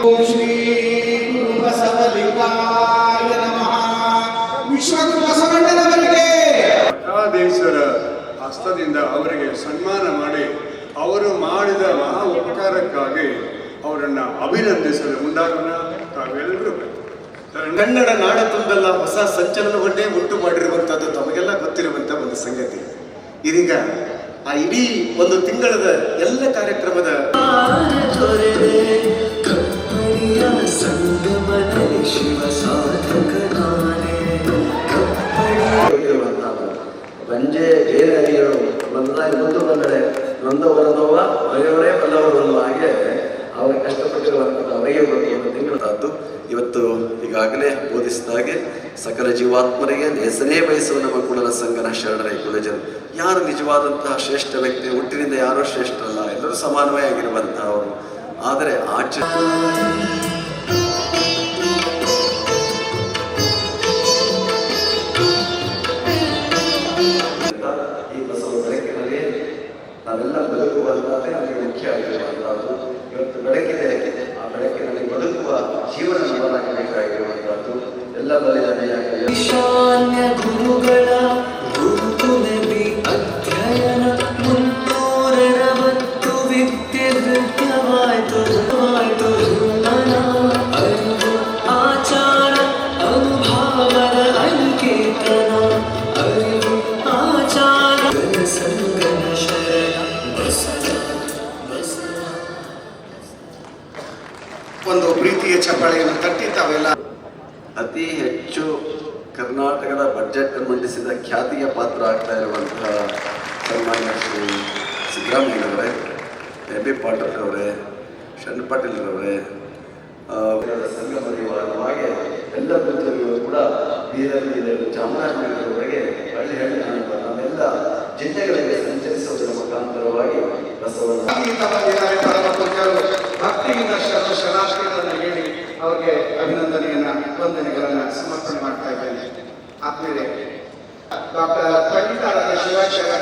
ಓಂ ಶ್ರೀ ಗುರು ಬಸವಲಿಂಗಾಯ ನಮಃ. ವಿಶ್ವಗುರು ಬಸವಣ್ಣನವರಿಗೆ ಮಠಾಧೀಶರ ಹಸ್ತದಿಂದ ಅವರಿಗೆ ಸನ್ಮಾನ ಮಾಡಿ ಅವರು ಮಾಡಿದ ಮಹಾ ಉಪಕಾರಕ್ಕಾಗಿ ಅವರನ್ನು ಅಭಿನಂದಿಸಲು ಮುಂದಾಗೋಣ. ತಾವೆಲ್ಲರೂ ಕನ್ನಡ ನಾಡ ತುಂಬೆಲ್ಲ ಹೊಸ ಸಂಚಲನವನ್ನೇ ಉಂಟು ಮಾಡಿರುವಂತದ್ದು ತಮಗೆಲ್ಲ ಗೊತ್ತಿರುವಂತ ಒಂದು ಸಂಗತಿ. ಇದೀಗ ಆ ಇಡೀ ಒಂದು ತಿಂಗಳದ ಎಲ್ಲ ಕಾರ್ಯಕ್ರಮದ ಬಂಜೆ ಜೇನರಿಗಳು ಬಂದಾಗ ಮುಂದೆ ಬಂದರೆ ನೊಂದವರದವ ಹೊರೆಯವರೇ ಬಂದವರು ಅನ್ನುವ ಹಾಗೆ ಅವರ ಕಷ್ಟಪಟ್ಟಿರುವಂಥದ್ದು ಅವರಿಗೆ ಒಂದು ತಿಂಗಳದ್ದು. ಇವತ್ತು ಈಗಾಗಲೇ ಬೋಧಿಸಿದಾಗೆ ಸಕಲ ಜೀವಾತ್ಮರಿಗೆ ನೇಸನೇ ಬಯಸುವ ನಮ್ಮ ಕುಲನ ಸಂಗನ ಶರಣರೇ ಕುಲಜರು. ಯಾರು ನಿಜವಾದಂತಹ ಶ್ರೇಷ್ಠ ವ್ಯಕ್ತಿ? ಹುಟ್ಟಿನಿಂದ ಯಾರೋ ಶ್ರೇಷ್ಠರಲ್ಲ, ಎಲ್ಲರೂ ಸಮಾನವೇ ಆಗಿರುವಂತಹವರು. ಆದರೆ ಈ ಬಸವ ಬೆಳಕಿನಲ್ಲಿ ನಾವೆಲ್ಲ ಬದುಕುವಂತಾದ್ರೆ ನಮಗೆ ಮುಖ್ಯ ಆಗಿರುವಂತಹದ್ದು. ಇವತ್ತು ಬೆಳಕಿದೆ, ಆ ಬೆಳಕಿನಲ್ಲಿ ಬದುಕುವ ಜೀವನ ನಮ್ಮದಾಗಬೇಕಾಗಿರುವಂತಹದ್ದು. ಎಲ್ಲ ಬಲಿದಾನಿಯಾಗಿ ಈಶಾನ್ಯ ಗುರುಗಳ ಗುರುತುನಲ್ಲಿ ಅಧ್ಯಯನ 360 ವಿದ್ಯೆ ನೃತ್ಯವಾಯ್ತು ಮನ ಅರಿವು ಆಚಾರ ಅನುಭಾವದ ಅಂಕೇತನ ಅರಿವು ಆಚಾರ ಸಂಗನ ಶರಣ ಒಂದು ಪ್ರೀತಿಯ ಚಪ್ಪಾಳೆಯನ್ನು ತಟ್ಟಿ ತಾವೆಲ್ಲ ಅತಿ ಹೆಚ್ಚು ಕರ್ನಾಟಕದ ಬಜೆಟ್ ಮಂಡಿಸಿದ ಖ್ಯಾತಿಯ ಪಾತ್ರ ಆಗ್ತಾ ಇರುವಂತಹ ಸನ್ಮಾನ್ಯ ಶ್ರೀ ಸಿದ್ದರಾಮಯ್ಯನವರೇ, ಎ.ಬಿ. ಪಾಟೀಲ್ ಅವರೇ, ಶರಣ್ ಪಾಟೀಲ್ ಅವರೇ, ಸಂಘ ಹಾಗೆ ಎಲ್ಲ ಬುದ್ಧರಿಗೂ ಕೂಡ ಬೀದರ್ನಿಂದ ಚಾಮರಾಜನಗರದವರೆಗೆ ಹಳ್ಳಿ ನಮ್ಮೆಲ್ಲ ಜಿಲ್ಲೆಗಳಿಗೆ ಸಂಚರಿಸುವುದರ ಮುಖಾಂತರವಾಗಿ ಬಸವಣ್ಣ ಭಕ್ತಿಯಿಂದ ಶರಣಾರ್ಥಿಗಳನ್ನು ಹೇಳಿ ಅವರಿಗೆ ಅಭಿನಂದನೆಯನ್ನ ವಂದನೆಗಳನ್ನ ಸಮರ್ಪಣೆ ಮಾಡ್ತಾ ಇದ್ದೇನೆ. ಆದ್ಮೇಲೆ ಡಾಕ್ಟರ್ ಪಂಡಿತಾರಾದ ಶಿವಾಚಾರ್ಯ